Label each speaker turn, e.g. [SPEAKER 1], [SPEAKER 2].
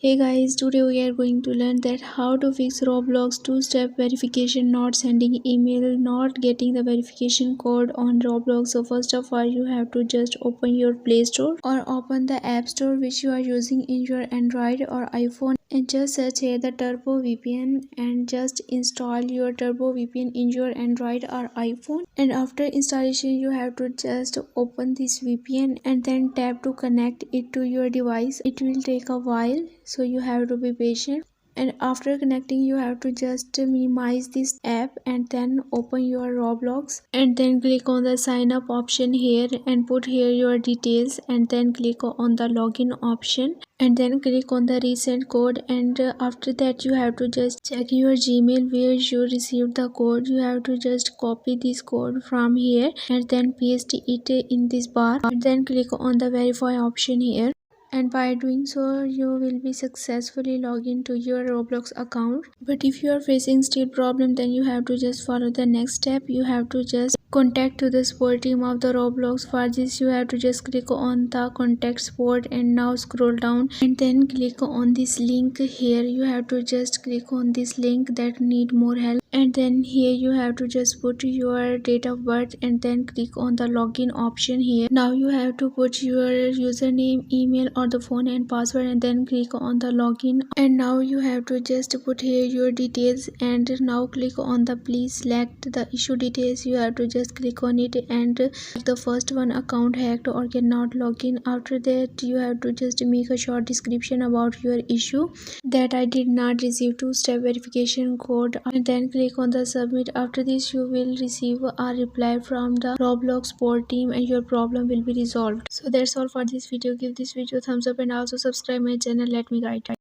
[SPEAKER 1] Hey guys, today we are going to learn that how to fix Roblox two-step verification, not sending email, not getting the verification code on Roblox. So first of all, you have to just open your Play Store or open the App Store which you are using in your Android or iPhone, and just search here the Turbo VPN and just install your Turbo VPN in your Android or iPhone. And after installation, you have to just open this VPN and then tap to connect it to your device. It will take a while, so you have to be patient. And after connecting, you have to just minimize this app and then open your Roblox and then click on the sign up option here and put here your details, and then click on the login option and then click on the resend code. And after that, you have to just check your Gmail where you received the code. You have to just copy this code from here and then paste it in this bar and then click on the verify option here. And by doing so, you will be successfully log into your Roblox account. But if you are facing still problem, then you have to just follow the next step. You have to just contact to the support team of the Roblox. For this, you have to just click on the contact support and now scroll down and then click on this link here. You have to just click on this link that need more help, and then here you have to just put your date of birth and then click on the login option here. Now you have to put your username, email or the phone and password and then click on the login. And now you have to just put here your details and now click on the please select the issue details. You have to just click on it and the first one account hacked or cannot log in. After that, you have to just make a short description about your issue, that I did not receive two-step verification code, and then click on the submit. After this, you will receive a reply from the Roblox support team and your problem will be resolved. So that's all for this video. Give this video thumbs up and also subscribe my channel. Let me guide you.